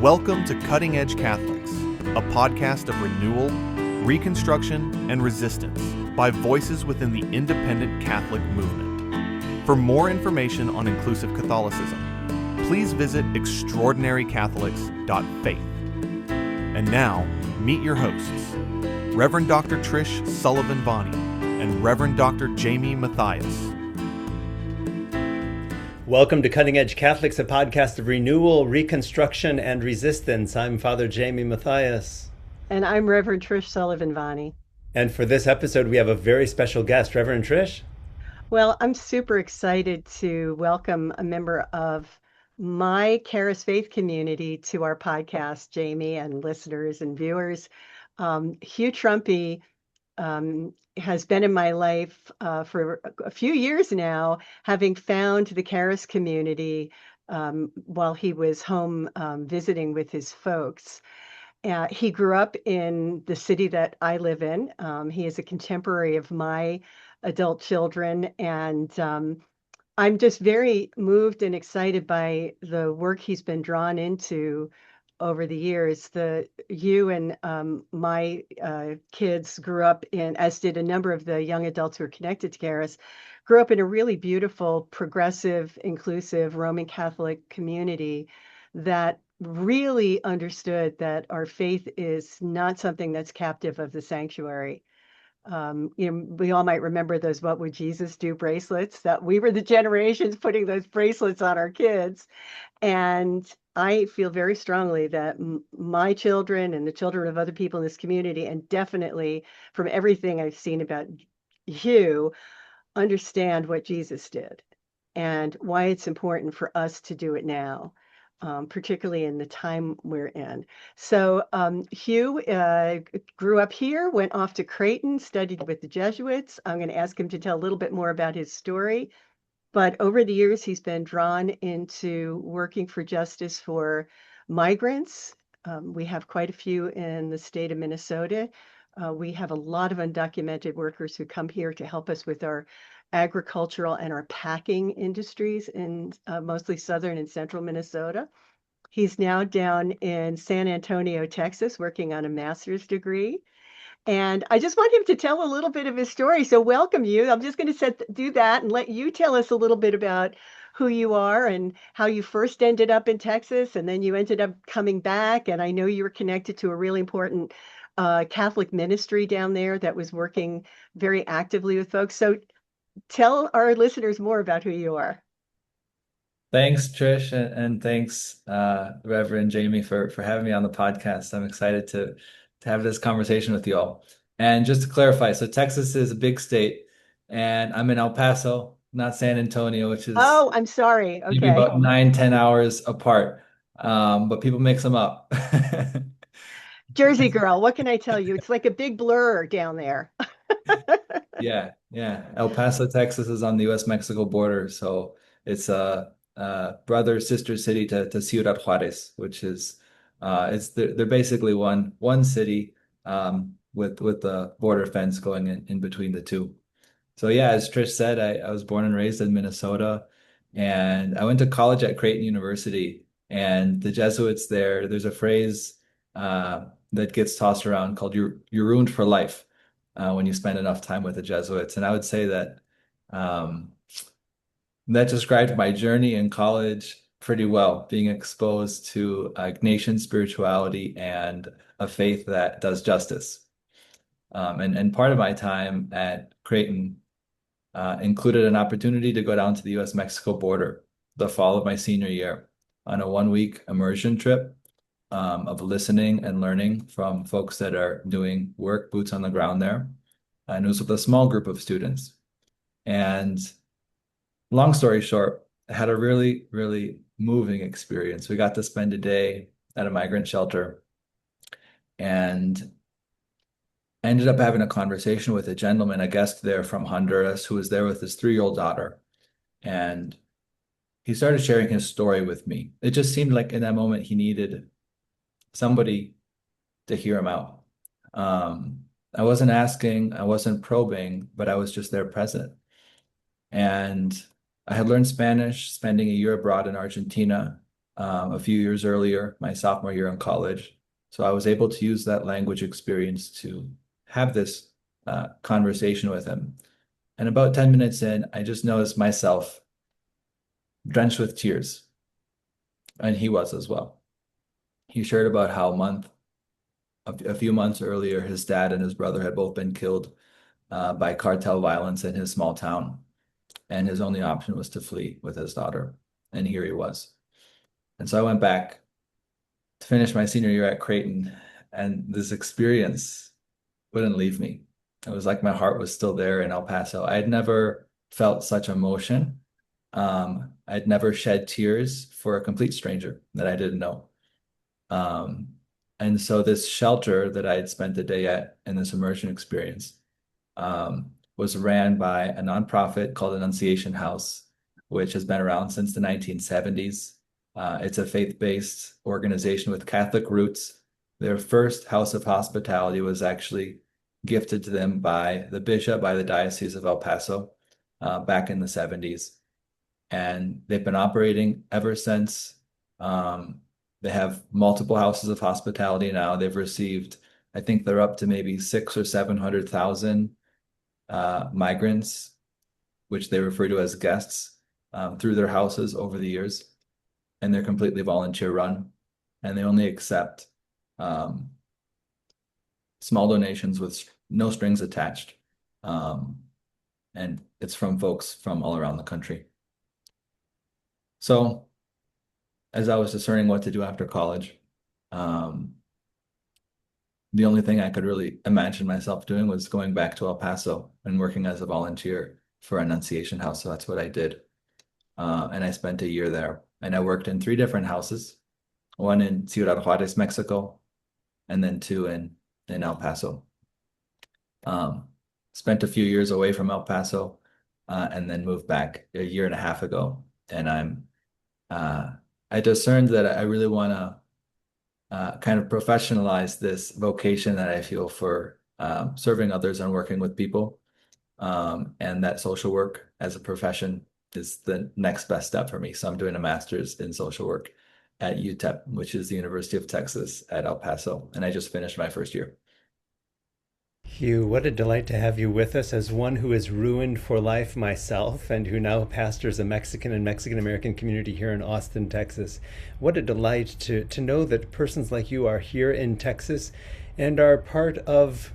Welcome to Cutting Edge Catholics, a podcast of renewal, reconstruction, and resistance by voices within the independent Catholic movement. For more information on inclusive Catholicism, please visit extraordinarycatholics.faith. And now, meet your hosts, Reverend Dr. Trish Sullivan-Bonney and Reverend Dr. Jayme Matthias. Welcome to Cutting Edge Catholics, a podcast of renewal, reconstruction, and resistance. I'm Father Jayme Matthias. And I'm Reverend Trish Sullivan-Bonney. And for this episode, we have a very special guest, Reverend Trish. Well, I'm super excited to welcome a member of my Charis Faith community to our podcast, Jayme, and listeners and viewers. Hugh Truempi has been in my life for a few years now, having found the Charis community while he was home visiting with his folks. He grew up in the city that I live in. He is a contemporary of my adult children, and I'm just very moved and excited by the work he's been drawn into over the years. You and my kids grew up in, as did a number of the young adults who are connected to Charis, grew up in a really beautiful, progressive, inclusive Roman Catholic community that really understood that our faith is not something that's captive of the sanctuary. We all might remember those "What Would Jesus Do" bracelets, that we were the generations putting those bracelets on our kids. And I feel very strongly that my children and the children of other people in this community, and definitely from everything I've seen about Hugh, understand what Jesus did and why it's important for us to do it now. Particularly in the time we're in. So Hugh grew up here, went off to Creighton, studied with the Jesuits. I'm going to ask him to tell a little bit more about his story. But over the years, he's been drawn into working for justice for migrants. We have quite a few in the state of Minnesota. We have a lot of undocumented workers who come here to help us with our agricultural and our packing industries in mostly southern and central Minnesota. He's now down in San Antonio, Texas, working on a master's degree. And I just want him to tell a little bit of his story. So welcome you. I'm just going to do that and let you tell us a little bit about who you are and how you first ended up in Texas, and then you ended up coming back. And I know you were connected to a really important Catholic ministry down there that was working very actively with folks. So tell our listeners more about who you are. Thanks, Trish, and thanks, Reverend Jayme, for having me on the podcast. I'm excited to have this conversation with you all. And just to clarify, so Texas is a big state, and I'm in El Paso, not San Antonio, which is I'm sorry. Okay, maybe about 9-10 hours apart. But people mix them up. Jersey girl, what can I tell you? It's like a big blur down there. Yeah. El Paso, Texas is on the U.S.-Mexico border, so it's a brother sister city to Ciudad Juarez, which is they're basically one city with the border fence going in between the two. So yeah, as Trish said, I was born and raised in Minnesota, and I went to college at Creighton University. And the Jesuits there's a phrase that gets tossed around called "you're ruined for life" when you spend enough time with the Jesuits. And I would say that that described my journey in college pretty well, being exposed to Ignatian spirituality and a faith that does justice. And part of my time at Creighton included an opportunity to go down to the U.S.-Mexico border the fall of my senior year on a 1-week immersion trip of listening and learning from folks that are doing work, boots on the ground there. And it was with a small group of students. And long story short, I had a really, really moving experience. We got to spend a day at a migrant shelter and ended up having a conversation with a gentleman, a guest there from Honduras, who was there with his 3-year-old daughter. And he started sharing his story with me. It just seemed like in that moment he needed somebody to hear him out. I wasn't asking, I wasn't probing, but I was just there present. And I had learned Spanish, spending a year abroad in Argentina, a few years earlier, my sophomore year in college. So I was able to use that language experience to have this conversation with him. And about 10 minutes in, I just noticed myself drenched with tears, and he was as well. He shared about how a few months earlier, his dad and his brother had both been killed by cartel violence in his small town, and his only option was to flee with his daughter. And here he was. And so I went back to finish my senior year at Creighton, and this experience wouldn't leave me. It was like my heart was still there in El Paso. I had never felt such emotion. I'd never shed tears for a complete stranger that I didn't know. Um, and so this shelter that I had spent the day at in this immersion experience was ran by a nonprofit called Annunciation House, which has been around since the 1970s. It's a faith-based organization with Catholic roots. Their first house of hospitality was actually gifted to them by the bishop, by the Diocese of El Paso, back in the 70s. And they've been operating ever since. They have multiple houses of hospitality now. They've received, I think they're up to maybe 600,000 or 700,000 migrants, which they refer to as guests, through their houses over the years. And they're completely volunteer run, and they only accept small donations with no strings attached. And it's from folks from all around the country. So as I was discerning what to do after college, the only thing I could really imagine myself doing was going back to El Paso and working as a volunteer for Annunciation House. So that's what I did. And I spent a year there. And I worked in 3 different houses, one in Ciudad Juarez, Mexico, and then 2 in El Paso. Spent a few years away from El Paso, and then moved back a year and a half ago. And I discerned that I really want to kind of professionalize this vocation that I feel for serving others and working with people, and that social work as a profession is the next best step for me. So I'm doing a master's in social work at UTEP, which is the University of Texas at El Paso, and I just finished my first year. Hugh, what a delight to have you with us as one who is ruined for life myself and who now pastors a Mexican and Mexican American community here in Austin, Texas. What a delight to know that persons like you are here in Texas and are part of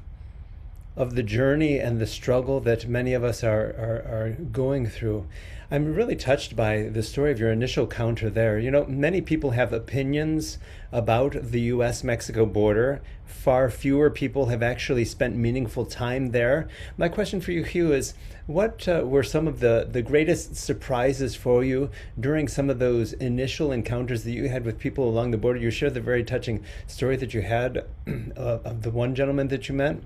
the journey and the struggle that many of us are going through. I'm really touched by the story of your initial encounter there. You know, many people have opinions about the US-Mexico border. Far fewer people have actually spent meaningful time there. My question for you, Hugh, is what were some of the greatest surprises for you during some of those initial encounters that you had with people along the border? You shared the very touching story that you had of the one gentleman that you met.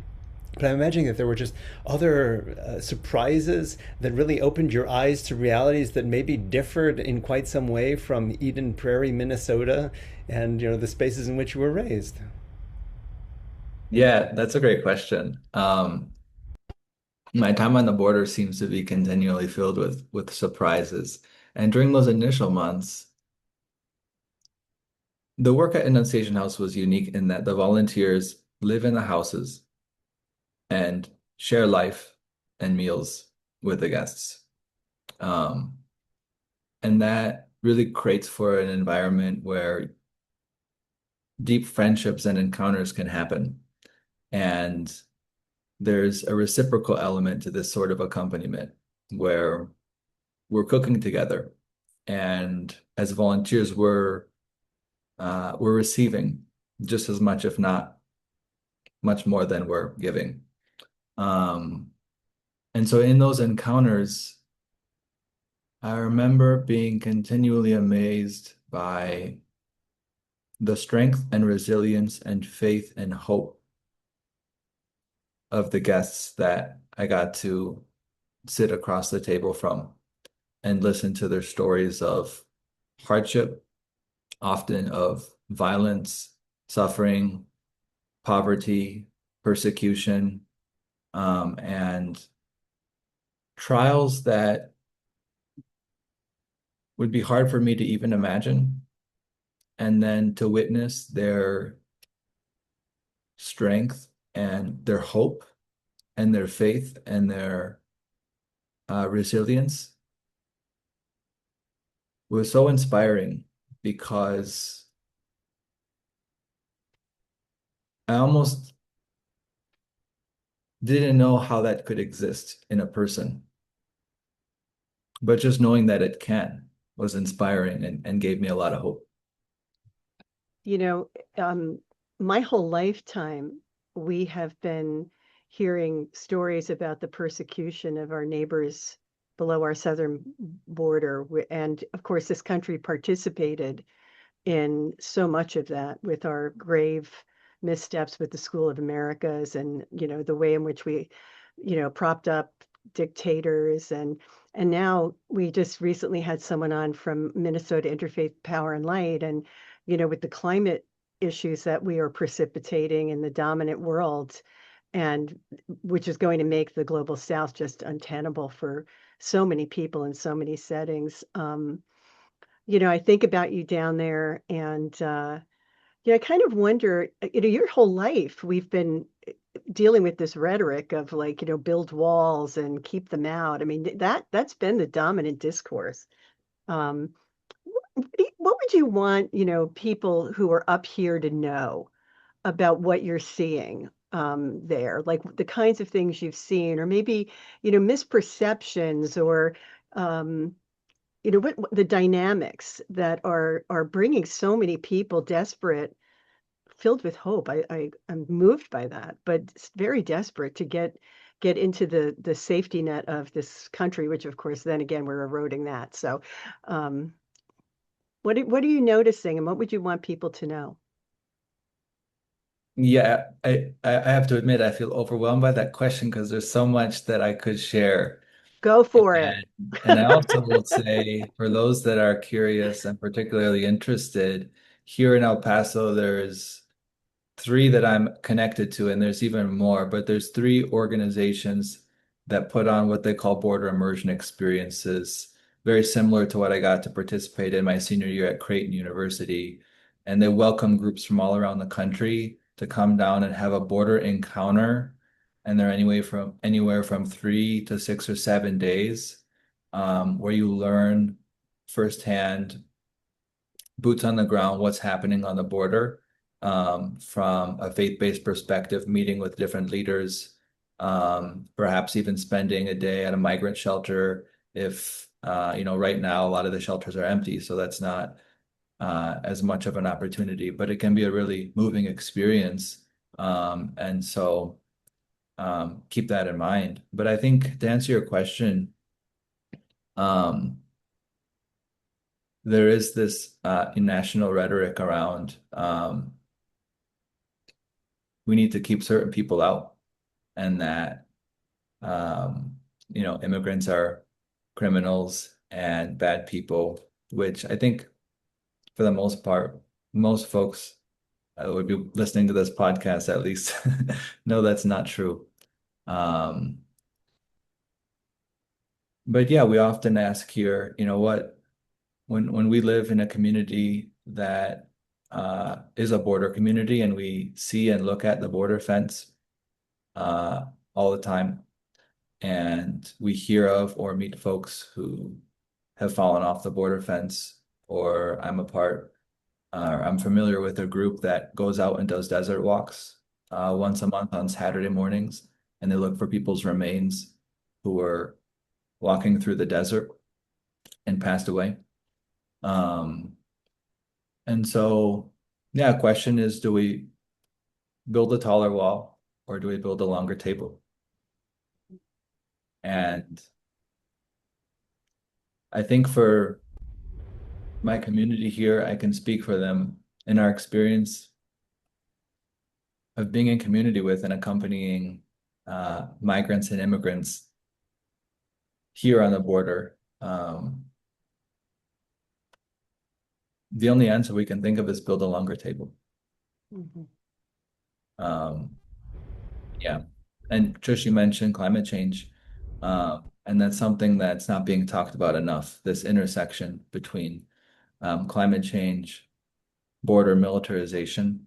But I'm imagining that there were just other surprises that really opened your eyes to realities that maybe differed in quite some way from Eden Prairie, Minnesota, and the spaces in which you were raised. Yeah, that's a great question. My time on the border seems to be continually filled with surprises. And during those initial months, the work at Annunciation House was unique in that the volunteers live in the houses and share life and meals with the guests. And that really creates for an environment where deep friendships and encounters can happen. And there's a reciprocal element to this sort of accompaniment where we're cooking together. And as volunteers, we're receiving just as much, if not much more than we're giving. And so in those encounters, I remember being continually amazed by the strength and resilience and faith and hope of the guests that I got to sit across the table from and listen to their stories of hardship, often of violence, suffering, poverty, persecution, and trials that would be hard for me to even imagine, and then to witness their strength and their hope and their faith and their resilience was so inspiring because I almost didn't know how that could exist in a person. But just knowing that it can was inspiring and gave me a lot of hope. You know, my whole lifetime, we have been hearing stories about the persecution of our neighbors below our southern border. And of course, this country participated in so much of that with our grave missteps with the School of Americas and, the way in which we, propped up dictators and now we just recently had someone on from Minnesota Interfaith Power and Light and, with the climate issues that we are precipitating in the dominant world and which is going to make the global south just untenable for so many people in so many settings. I think about you down there and I kind of wonder, your whole life we've been dealing with this rhetoric of like, build walls and keep them out. I mean, that's been the dominant discourse. Um, what would you want, people who are up here to know about what you're seeing there, like the kinds of things you've seen, or maybe, misperceptions or what the dynamics that are bringing so many people desperate, filled with hope. I'm moved by that, but it's very desperate to get into the safety net of this country, which of course then again we're eroding that. So, um, what are you noticing, and what would you want people to know? Yeah, I have to admit I feel overwhelmed by that question because there's so much that I could share. Go for it. And and I also will say for those that are curious and particularly interested, here in El Paso, there's three that I'm connected to, and there's even more, but there's three organizations that put on what they call border immersion experiences, very similar to what I got to participate in my senior year at Creighton University. And they welcome groups from all around the country to come down and have a border encounter. And they're anywhere from 3 to 6 or 7 days, where you learn firsthand, boots on the ground, what's happening on the border, from a faith-based perspective, meeting with different leaders, perhaps even spending a day at a migrant shelter if, right now a lot of the shelters are empty, so that's not as much of an opportunity, but it can be a really moving experience. And so keep that in mind. But I think to answer your question, um, there is this national rhetoric around we need to keep certain people out and that immigrants are criminals and bad people, which I think for the most part, most folks would be listening to this podcast at least know that's not true. Um, but yeah, we often ask here, when we live in a community that is a border community and we see and look at the border fence all the time, and we hear of or meet folks who have fallen off the border fence, or I'm familiar with a group that goes out and does desert walks once a month on Saturday mornings, and they look for people's remains who were walking through the desert and passed away. Um, and so, yeah, question is, do we build a taller wall or do we build a longer table? And I think for my community here, I can speak for them in our experience of being in community with and accompanying migrants and immigrants here on the border. The only answer we can think of is build a longer table. Mhm. Yeah. And Trish, you mentioned climate change. And that's something that's not being talked about enough, this intersection between climate change, border militarization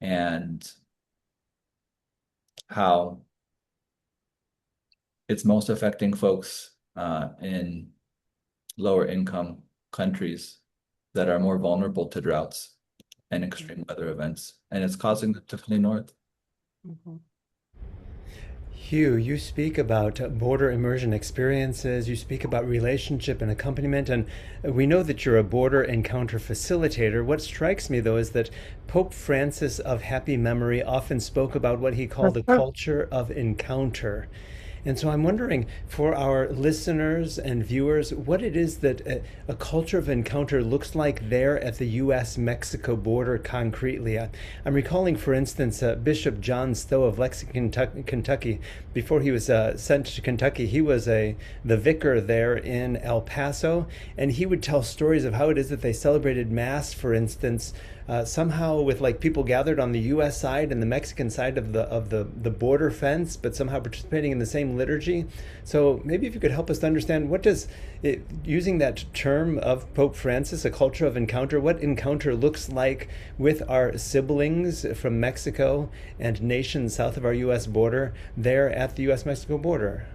and how it's most affecting folks in lower income countries that are more vulnerable to droughts and extreme weather events, and it's causing them to flee north. Mhm. Hugh, you speak about border immersion experiences, you speak about relationship and accompaniment, and we know that you're a border encounter facilitator. What strikes me, though, is that Pope Francis of happy memory often spoke about what he called a culture of encounter. And so I'm wondering for our listeners and viewers what it is that a culture of encounter looks like there at the US Mexico border concretely. I'm recalling, for instance, Bishop John Stowe of Lexington, Kentucky. Before he was sent to Kentucky, he was the vicar there in El Paso, and he would tell stories of how it is that they celebrated Mass, for instance, somehow with like people gathered on the U.S. side and the Mexican side of the border fence, but somehow participating in the same liturgy. So maybe if you could help us to understand what does it, using that term of Pope Francis, a culture of encounter, what encounter looks like with our siblings from Mexico and nations south of our U.S. border there at the U.S.-Mexico border.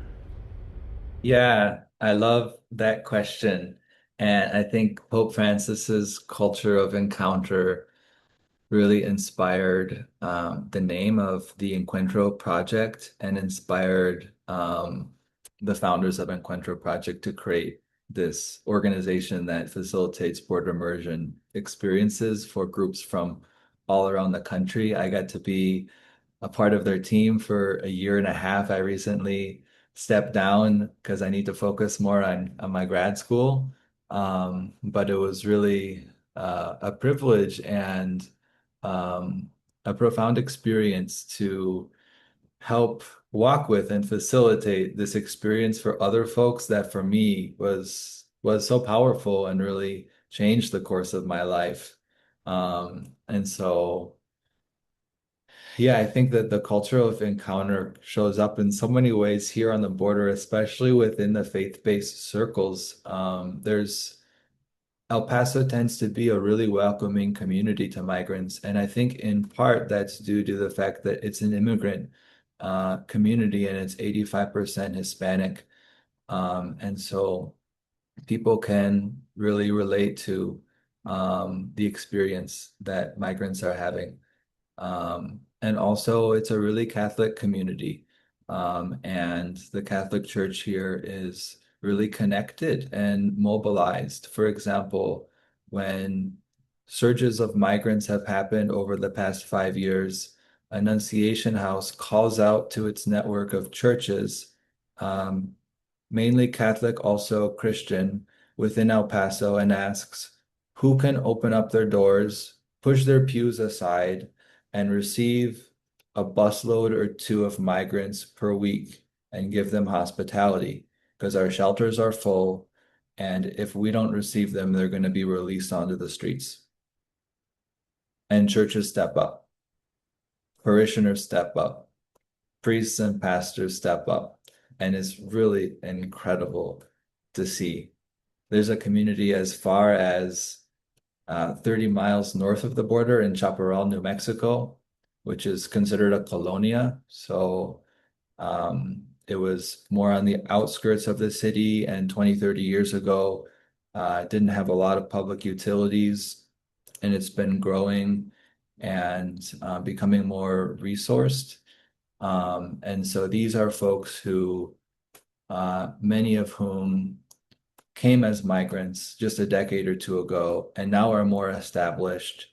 Yeah, I love that question. And I think Pope Francis's culture of encounter really inspired the name of the Encuentro Project and inspired the founders of Encuentro Project to create this organization that facilitates border immersion experiences for groups from all around the country. I got to be a part of their team for a year and a half. I recently stepped down because I need to focus more on my grad school. But it was really a privilege and um, a profound experience to help walk with and facilitate this experience for other folks that for me was so powerful and really changed the course of my life. And so yeah, I think that the culture of encounter shows up in so many ways here on the border, especially within the faith-based circles. There's El Paso tends to be a really welcoming community to migrants, and I think in part that's due to the fact that it's an immigrant community and it's 85% Hispanic. And so people can really relate to the experience that migrants are having. And also, it's a really Catholic community. And the Catholic Church here is really connected and mobilized. For example, when surges of migrants have happened over the past 5 years, Annunciation House calls out to its network of churches, um, mainly Catholic, also Christian, within El Paso, and asks who can open up their doors, push their pews aside, and receive a busload or two of migrants per week and give them hospitality because our shelters are full. And if we don't receive them, they're going to be released onto the streets. And churches step up, parishioners step up, priests and pastors step up. And it's really incredible to see. There's a community as far as 30 miles north of the border in Chaparral, New Mexico, which is considered a colonia. So it was more on the outskirts of the city, and 20, 30 years ago, didn't have a lot of public utilities, and it's been growing and becoming more resourced. And so these are folks who, many of whom came as migrants just a decade or two ago and now are more established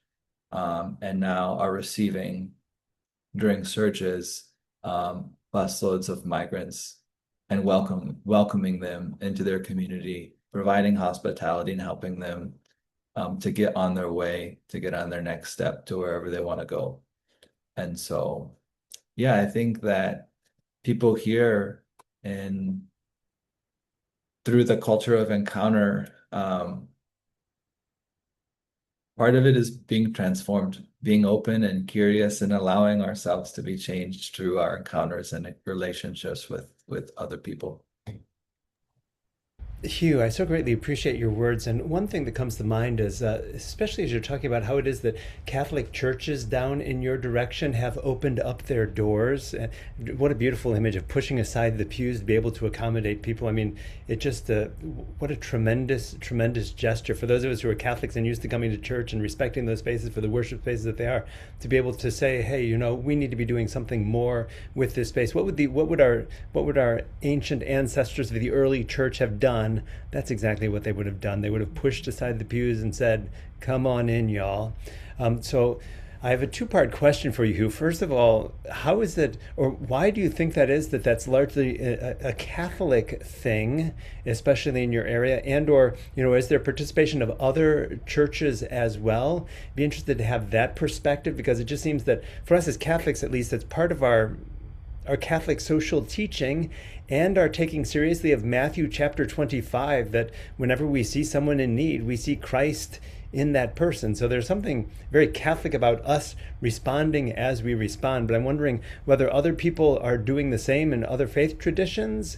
and now are receiving during surges busloads of migrants and welcoming them into their community, providing hospitality and helping them to get on their way, to get on their next step to wherever they want to go. And so, yeah, I think that people here in through the culture of encounter, part of it is being transformed, being open and curious and allowing ourselves to be changed through our encounters and relationships with other people. Hugh, I so greatly appreciate your words. And one thing that comes to mind is, especially as you're talking about how it is that Catholic churches down in your direction have opened up their doors. What a beautiful image of pushing aside the pews to be able to accommodate people. I mean, it just, what a tremendous, tremendous gesture for those of us who are Catholics and used to coming to church and respecting those spaces for the worship spaces that they are, to be able to say, hey, you know, we need to be doing something more with this space. What would our ancient ancestors of the early church have done? That's exactly what they would have done. They would have pushed aside the pews and said, come on in, y'all. So I have a two-part question for you, Hugh. First of all, how is it, or why do you think that is, that that's largely a Catholic thing, especially in your area? And or, you know, is there participation of other churches as well? Be interested to have that perspective, because it just seems that for us as Catholics, at least, it's part of our Catholic social teaching and our taking seriously of Matthew chapter 25, that whenever we see someone in need, we see Christ in that person. So there's something very Catholic about us responding as we respond. But I'm wondering whether other people are doing the same in other faith traditions,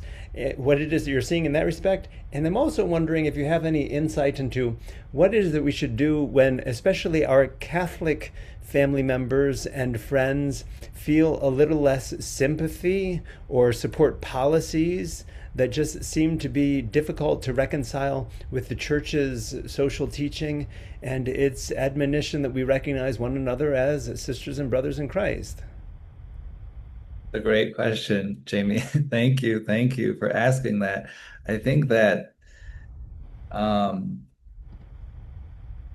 what it is that you're seeing in that respect. And I'm also wondering if you have any insight into what it is that we should do when, especially our Catholic family members and friends, feel a little less sympathy or support policies that just seem to be difficult to reconcile with the church's social teaching and its admonition that we recognize one another as sisters and brothers in Christ. A great question, Jayme. Thank you. Thank you for asking that. I think that um,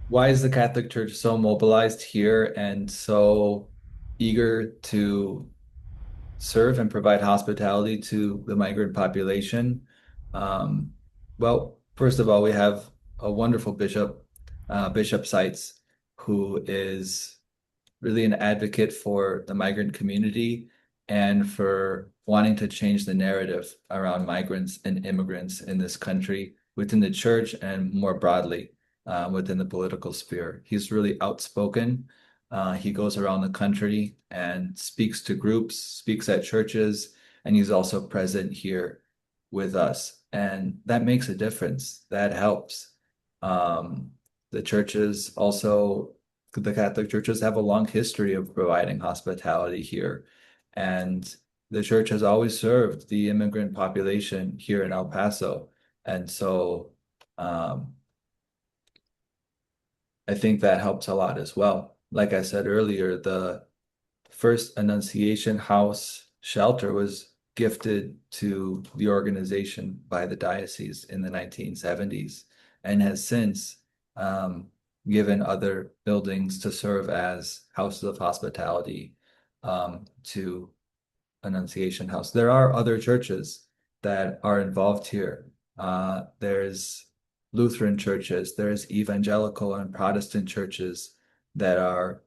why is the Catholic Church so mobilized here and so eager to serve and provide hospitality to the migrant population? Um, well, first of all, we have a wonderful bishop, Bishop Seitz, who is really an advocate for the migrant community and for wanting to change the narrative around migrants and immigrants in this country within the church and more broadly within the political sphere. He's really outspoken. He goes around the country and speaks to groups, speaks at churches, and he's also present here with us. And that makes a difference. That helps. Um, the churches also, the Catholic churches have a long history of providing hospitality here. And the church has always served the immigrant population here in El Paso. And so I think that helps a lot as well. Like I said earlier, the first Annunciation House shelter was gifted to the organization by the diocese in the 1970s and has since given other buildings to serve as houses of hospitality to Annunciation House. There are other churches that are involved here. There's Lutheran churches, there's evangelical and Protestant churches that are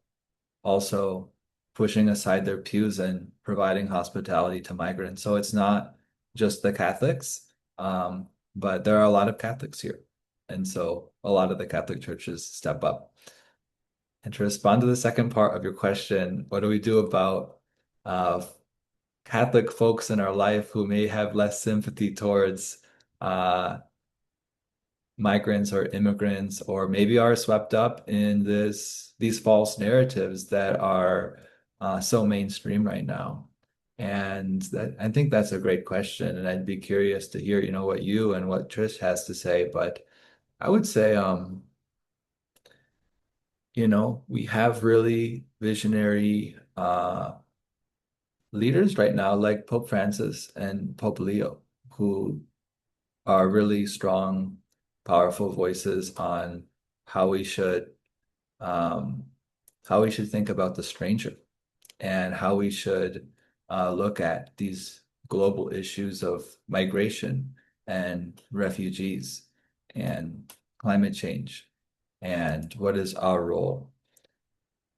also pushing aside their pews and providing hospitality to migrants. So it's not just the Catholics, but there are a lot of Catholics here. And so a lot of the Catholic churches step up. And to respond to the second part of your question, what do we do about Catholic folks in our life who may have less sympathy towards migrants or immigrants, or maybe are swept up in these false narratives that are so mainstream right now? And I think that's a great question, and I'd be curious to hear, what you and what Trish has to say. But I would say, we have really visionary leaders right now, like Pope Francis and Pope Leo, who are really strong, powerful voices on how we should um, think about the stranger and how we should look at these global issues of migration and refugees and climate change and what is our role.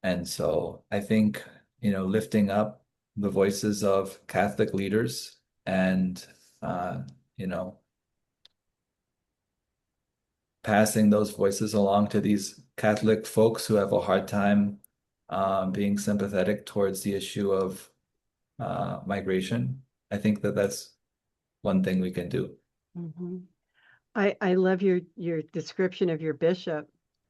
And so I think, lifting up the voices of Catholic leaders and, you know, passing those voices along to these Catholic folks who have a hard time being sympathetic towards the issue of migration. I think that that's one thing we can do. Mhm. I love your description of your bishop,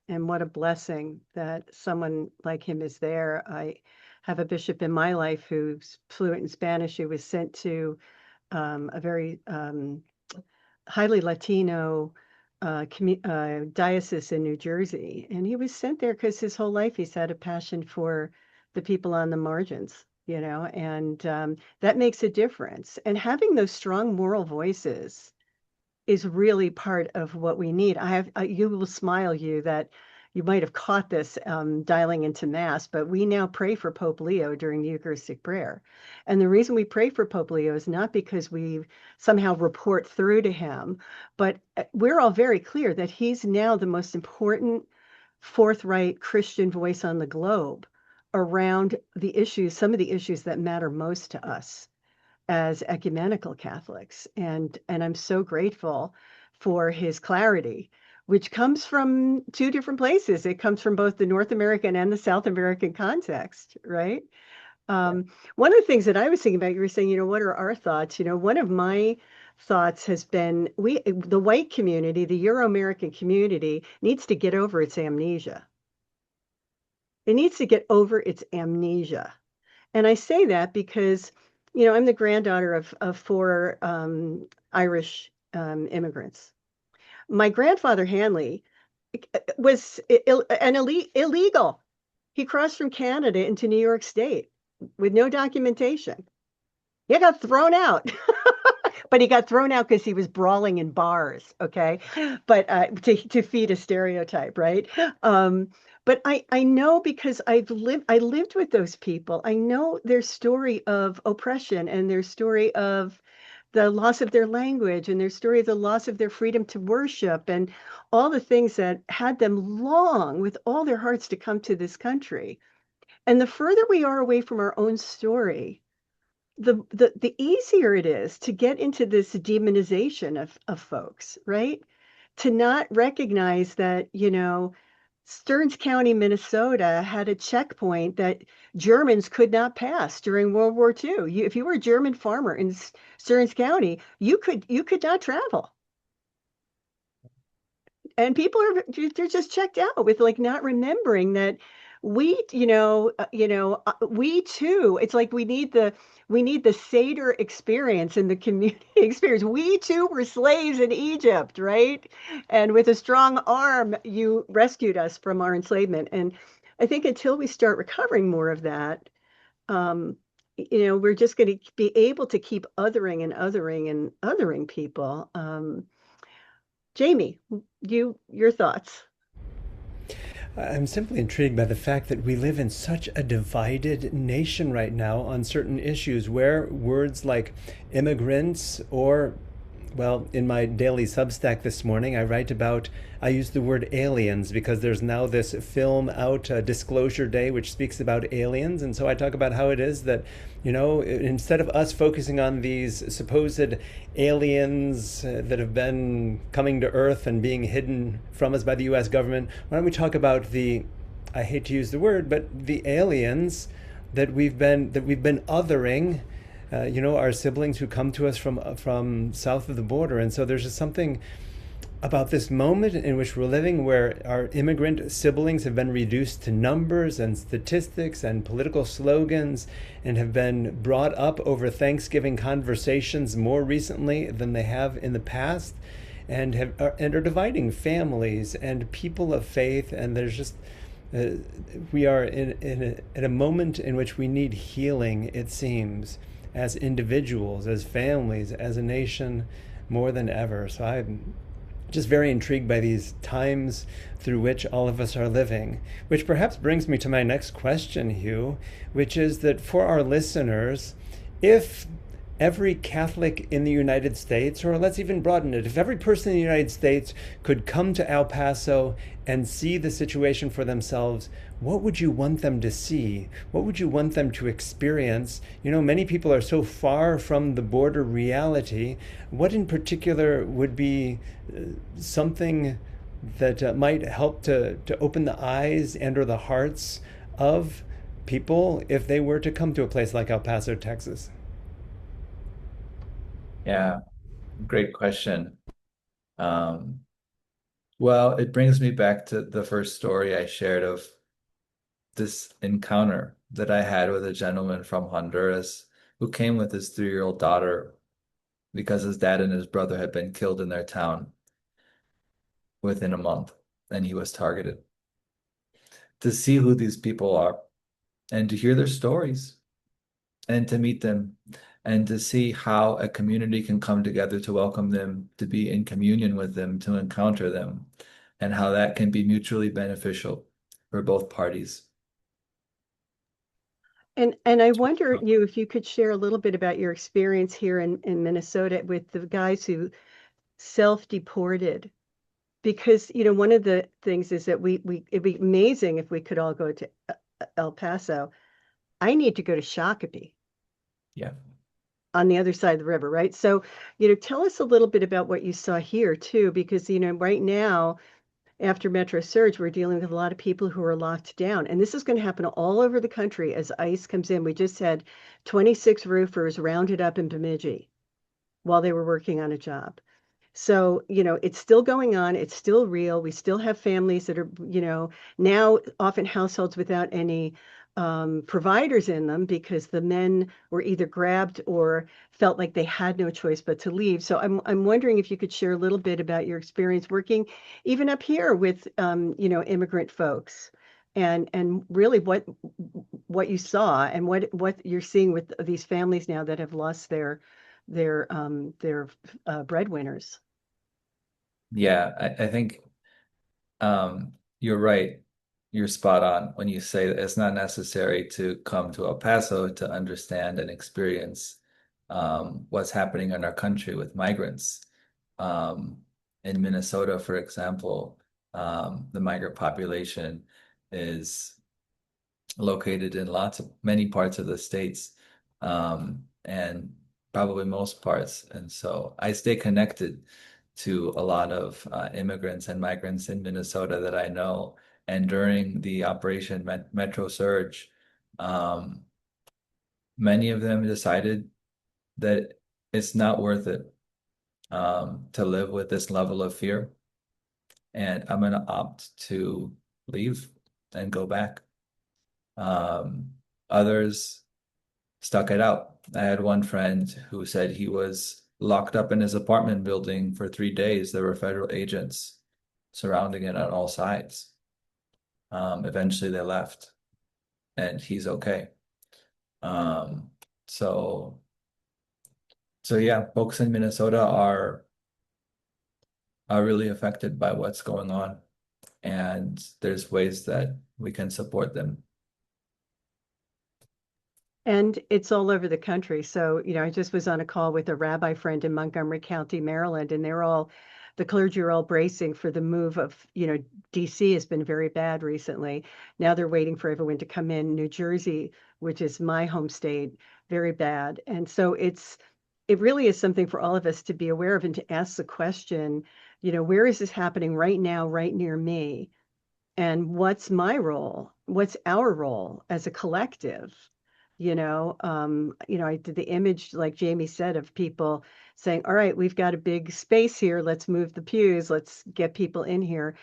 and what a blessing that someone like him is there. I have a bishop in my life who's fluent in Spanish, who was sent to a very highly Latino diocese in New Jersey. And he was sent there because his whole life he's had a passion for the people on the margins, and that makes a difference. And having those strong moral voices is really part of what we need. You will smile, you, that you might have caught this dialing into Mass, but we now pray for Pope Leo during the Eucharistic prayer. And the reason we pray for Pope Leo is not because we somehow report through to him, but we're all very clear that he's now the most important, forthright Christian voice on the globe around the issues, some of the issues that matter most to us as ecumenical Catholics. And I'm so grateful for his clarity, which comes from two different places. It comes from both the North American and the South American context, right? One of the things that I was thinking about, you were saying, what are our thoughts? One of my thoughts has been the white community, the Euro-American community, needs to get over its amnesia. It needs to get over its amnesia. And I say that because, I'm the granddaughter of four Irish immigrants. My grandfather Hanley was illegal. He crossed from Canada into New York State with no documentation. He got thrown out. But he got thrown out because he was brawling in bars, okay? But to feed a stereotype, right? But I know, because I lived with those people. I know their story of oppression and their story of the loss of their language and their story of the loss of their freedom to worship and all the things that had them long with all their hearts to come to this country. And the further we are away from our own story, the easier it is to get into this demonization of folks, right? To not recognize that, Stearns County, Minnesota had a checkpoint that Germans could not pass during World War II. If you were a German farmer in Stearns County, you could not travel. And people they're just checked out with, like, not remembering that we too, it's like we need the Seder experience and the community experience. We too were slaves in Egypt, right? And with a strong arm, you rescued us from our enslavement. And I think until we start recovering more of that, um, we're just going to be able to keep othering and othering and othering people. Jayme, your thoughts? I'm simply intrigued by the fact that we live in such a divided nation right now on certain issues where words like immigrants or, well, in my daily Substack this morning, I use the word aliens because there's now this film out, Disclosure Day, which speaks about aliens. And so I talk about how it is that, instead of us focusing on these supposed aliens that have been coming to Earth and being hidden from us by the US government, why don't we talk about I hate to use the word, but the aliens that we've been othering, our siblings who come to us from south of the border. And so there's just something about this moment in which we're living where our immigrant siblings have been reduced to numbers and statistics and political slogans and have been brought up over Thanksgiving conversations more recently than they have in the past, and are dividing families and people of faith. And there's just we are in a moment in which we need healing, it seems, as individuals, as families, as a nation, more than ever. So I'm just very intrigued by these times through which all of us are living, which perhaps brings me to my next question, Hugh, which is that for our listeners, if every Catholic in the United States, or let's even broaden it, if every person in the United States could come to El Paso and see the situation for themselves, what would you want them to see? What would you want them to experience? Many people are so far from the border reality. What in particular would be something that might help to open the eyes and or the hearts of people if they were to come to a place like El Paso, Texas? Yeah, great question. Um, well, it brings me back to the first story I shared of this encounter that I had with a gentleman from Honduras who came with his 3-year-old daughter because his dad and his brother had been killed in their town within a month, and he was targeted. To see who these people are and to hear their stories and to meet them and to see how a community can come together to welcome them, to be in communion with them, to encounter them, and how that can be mutually beneficial for both parties. And I wonder you if you could share a little bit about your experience here in Minnesota with the guys who self-deported. Because, one of the things is that it'd be amazing if we could all go to El Paso. I need to go to Shakopee Yeah. on the other side of the river, right? So, tell us a little bit about what you saw here too, because, right now, after Metro Surge, we're dealing with a lot of people who are locked down. And this is going to happen all over the country as ICE comes in. We just had 26 roofers rounded up in Bemidji while they were working on a job. So, it's still going on. It's still real. We still have families that are, now often households without any providers in them because the men were either grabbed or felt like they had no choice but to leave. So I'm wondering if you could share a little bit about your experience working even up here with, immigrant folks and really what you saw and what you're seeing with these families now that have lost their breadwinners. Yeah, I think you're right. You're spot on when you say that it's not necessary to come to El Paso to understand and experience what's happening in our country with migrants. Um, in Minnesota, for example, the migrant population is located in many parts of the states, and probably most parts. And so I stay connected to a lot of immigrants and migrants in Minnesota that I know. And during the Operation Metro Surge, um, many of them decided that it's not worth it to live with this level of fear. And I'm going to opt to leave and go back. Um, Others stuck it out. I had one friend who said he was locked up in his apartment building for 3 days. There were federal agents surrounding it on all sides. Eventually they left and he's okay. Um, so, so yeah, folks in Minnesota are really affected by what's going on, and there's ways that we can support them. And it's all over the country. So, I just was on a call with a rabbi friend in Montgomery County, Maryland, and the clergy are all bracing for the move of, DC has been very bad recently. Now they're waiting for everyone to come in. New Jersey, which is my home state, very bad. And so it really is something for all of us to be aware of and to ask the question, where is this happening right now, right near me? And what's my role? What's our role as a collective? I did the image, like Jayme said, of people saying, all right, we've got a big space here. Let's move the pews. Let's get people in here,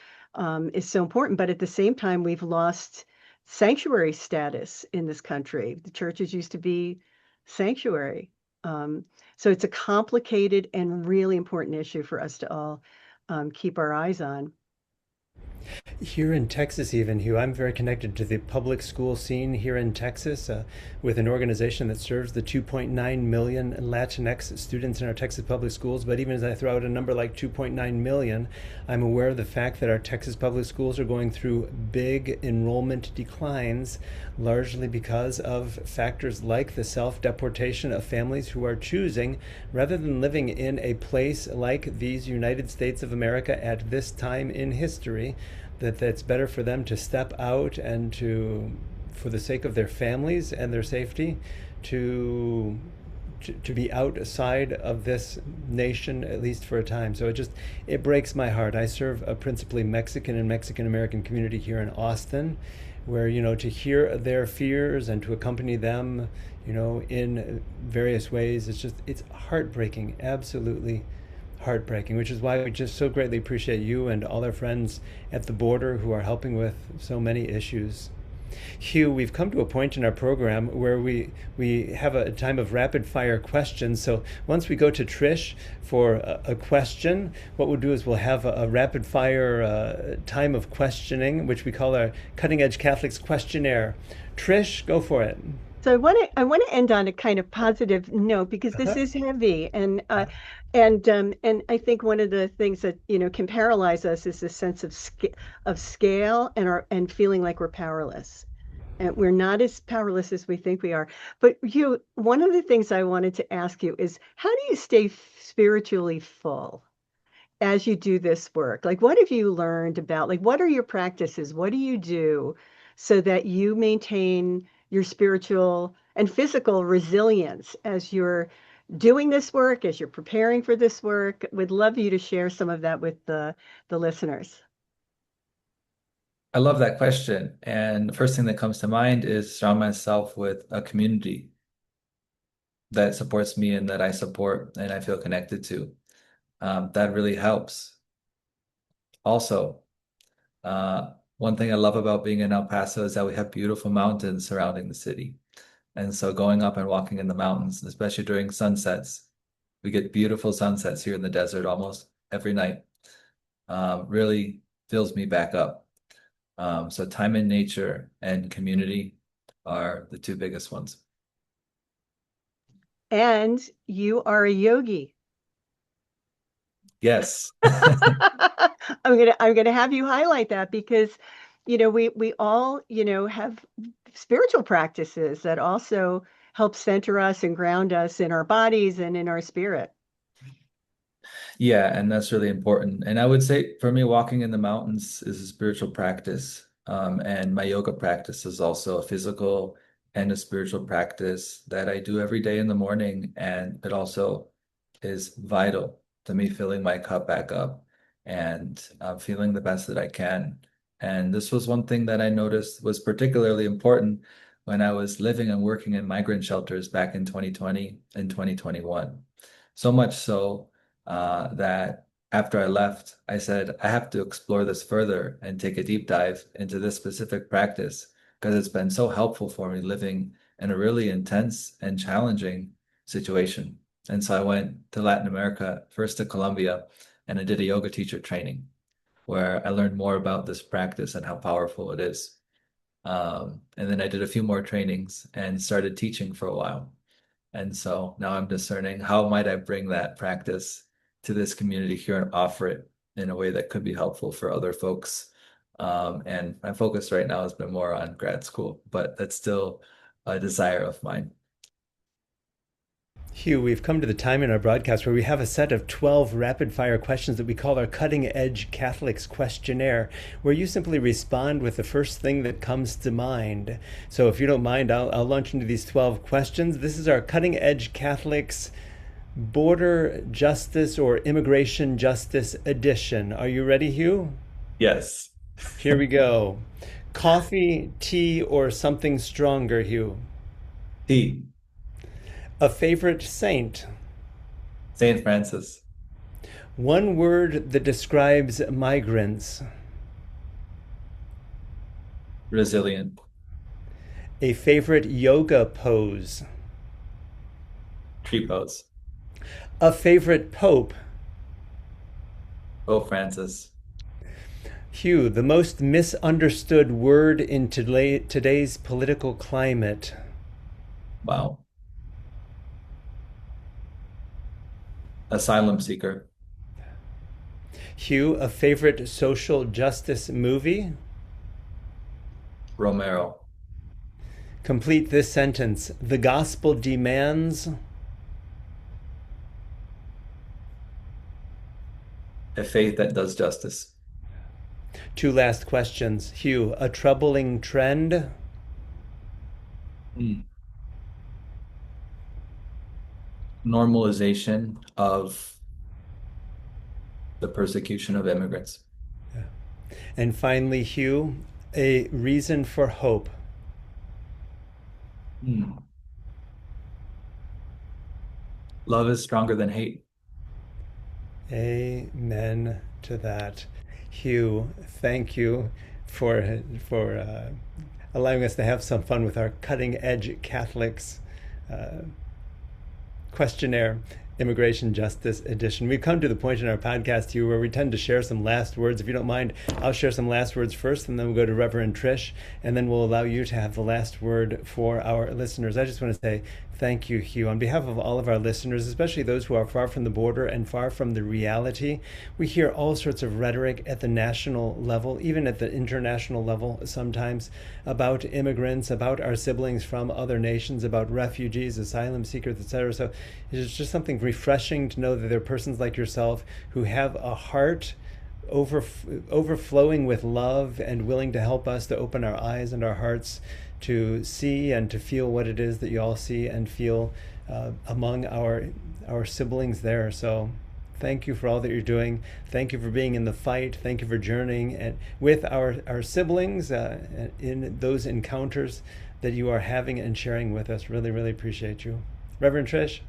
is so important. But at the same time, we've lost sanctuary status in this country. The churches used to be sanctuary. So it's a complicated and really important issue for us to all keep our eyes on. Here in Texas, even, Hugh, I'm very connected to the public school scene here in Texas with an organization that serves the 2.9 million Latinx students in our Texas public schools. But even as I throw out a number like 2.9 million, I'm aware of the fact that our Texas public schools are going through big enrollment declines, largely because of factors like the self-deportation of families who are choosing, rather than living in a place like these United States of America at this time in history, that's better for them to step out and for the sake of their families and their safety, to be outside of this nation, at least for a time. So it breaks my heart. I serve a principally Mexican and Mexican American community here in Austin, where, to hear their fears and to accompany them, in various ways, it's heartbreaking, absolutely heartbreaking, which is why we just so greatly appreciate you and all our friends at the border who are helping with so many issues. Hugh, we've come to a point in our program where we have a time of rapid fire questions. So once we go to Trish for a question, what we'll do is we'll have a rapid fire time of questioning, which we call our Cutting Edge Catholics Questionnaire. Trish, go for it. So I want to end on a kind of positive note because this Uh-huh. is heavy, and I think one of the things that can paralyze us is this sense of scale and feeling like we're powerless. And we're not as powerless as we think we are. But one of the things I wanted to ask you is how do you stay spiritually full as you do this work? Like, what have you learned about, like, what are your practices? What do you do so that you maintain your spiritual and physical resilience as you're doing this work, as you're preparing for this work? Would love you to share some of that with the listeners. I love that question. And the first thing that comes to mind is surround myself with a community that supports me and that I support and I feel connected to. That really helps. Also, one thing I love about being in El Paso is that we have beautiful mountains surrounding the city. And so going up and walking in the mountains, especially during sunsets, we get beautiful sunsets here in the desert almost every night, really fills me back up. So time in nature and community are the two biggest ones. And you are a yogi. Yes. I'm gonna have you highlight that because we all have spiritual practices that also help center us and ground us in our bodies and in our spirit. Yeah, and that's really important. And I would say for me, walking in the mountains is a spiritual practice. And my yoga practice is also a physical and a spiritual practice that I do every day in the morning. And it also is vital to me filling my cup back up and feeling the best that I can. And this was one thing that I noticed was particularly important when I was living and working in migrant shelters back in 2020 and 2021. So much so that after I left, I said, I have to explore this further and take a deep dive into this specific practice because it's been so helpful for me living in a really intense and challenging situation. And so I went to Latin America, first to Colombia, and I did a yoga teacher training where I learned more about this practice and how powerful it is. And then I did a few more trainings and started teaching for a while. And so now I'm discerning how might I bring that practice to this community here and offer it in a way that could be helpful for other folks. And my focus right now has been more on grad school, but that's still a desire of mine. Hugh, we've come to the time in our broadcast where we have a set of 12 rapid fire questions that we call our Cutting Edge Catholics Questionnaire, where you simply respond with the first thing that comes to mind. So if you don't mind, I'll launch into these 12 questions. This is our Cutting Edge Catholics Border Justice or Immigration Justice Edition. Are you ready, Hugh? Yes. Here we go. Coffee, tea, or something stronger, Hugh? T. A favorite saint? Saint Francis. One word that describes migrants. Resilient. A favorite yoga pose. Tree pose. A favorite pope. Pope Francis. Hugh, the most misunderstood word in today's political climate. Wow. Asylum seeker. Hugh, a favorite social justice movie. Romero. Complete this sentence. The gospel demands. A faith that does justice. Two last questions. Hugh, a troubling trend. Mm. Normalization of the persecution of immigrants. And finally, Hugh, a reason for hope. Mm. Love is stronger than hate. Amen to that. Hugh, thank you for allowing us to have some fun with our Cutting Edge Catholics Questionnaire, Immigration Justice Edition. We've come to the point in our podcast here where we tend to share some last words. If you don't mind, I'll share some last words first, and then we'll go to Reverend Trish, and then we'll allow you to have the last word for our listeners. I just want to say thank you, Hugh. On behalf of all of our listeners, especially those who are far from the border and far from the reality, we hear all sorts of rhetoric at the national level, even at the international level sometimes, about immigrants, about our siblings from other nations, about refugees, asylum seekers, etc. So it's just something refreshing to know that there are persons like yourself who have a heart overflowing with love and willing to help us to open our eyes and our hearts to see and to feel what it is that you all see and feel among our siblings there. So thank you for all that you're doing. Thank you for being in the fight. Thank you for journeying with our siblings in those encounters that you are having and sharing with us. Really, really appreciate you. Reverend Trish?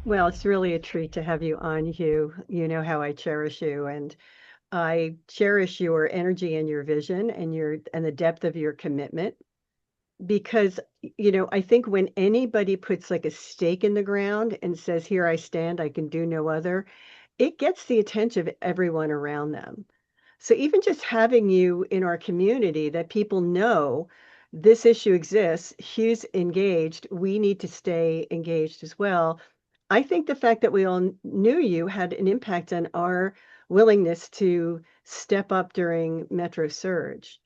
Well, it's really a treat to have you on, Hugh. You know how I cherish you, and I cherish your energy and your vision and the depth of your commitment. Because, I think when anybody puts like a stake in the ground and says, "Here I stand, I can do no other," it gets the attention of everyone around them. So even just having you in our community, that people know this issue exists, Hugh's engaged, we need to stay engaged as well. I think the fact that we all knew you had an impact on our willingness to step up during Metro Surge.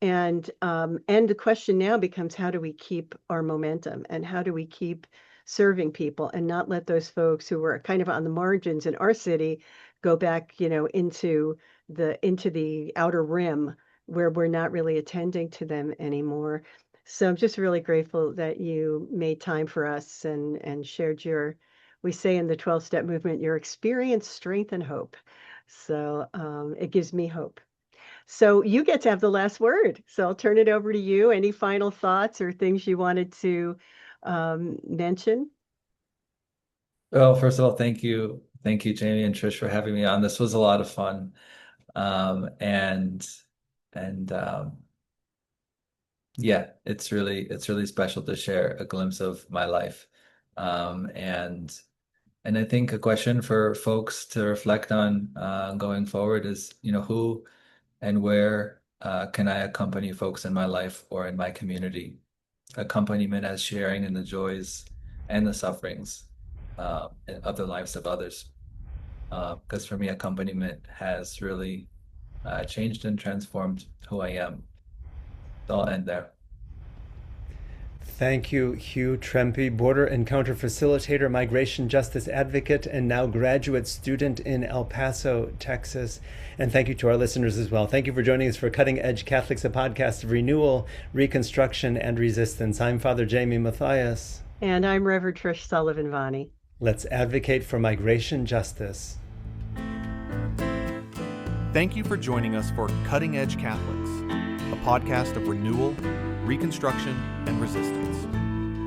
And the question now becomes, how do we keep our momentum, and how do we keep serving people and not let those folks who were kind of on the margins in our city go back, into the outer rim where we're not really attending to them anymore. So I'm just really grateful that you made time for us and shared we say in the 12-step movement, your experience, strength, and hope. So it gives me hope. So you get to have the last word. So I'll turn it over to you. Any final thoughts or things you wanted to mention? Well, first of all, thank you. Thank you, Jayme and Trish, for having me on. This was a lot of fun. And yeah, it's really special to share a glimpse of my life. And I think a question for folks to reflect on going forward is, who and where can I accompany folks in my life or in my community? Accompaniment as sharing in the joys and the sufferings of the lives of others. Because for me, accompaniment has really changed and transformed who I am. So I'll end there. Thank you, Hugh Truempi, border encounter facilitator, migration justice advocate, and now graduate student in El Paso, Texas. And thank you to our listeners as well. Thank you for joining us for Cutting Edge Catholics, a podcast of renewal, reconstruction, and resistance. I'm Father Jayme Mathias. And I'm Reverend Trish Sullivan-Vani. Let's advocate for migration justice. Thank you for joining us for Cutting Edge Catholics, a podcast of renewal, reconstruction, and resistance.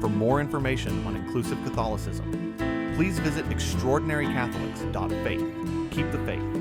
For more information on inclusive Catholicism, please visit extraordinarycatholics.faith. Keep the faith.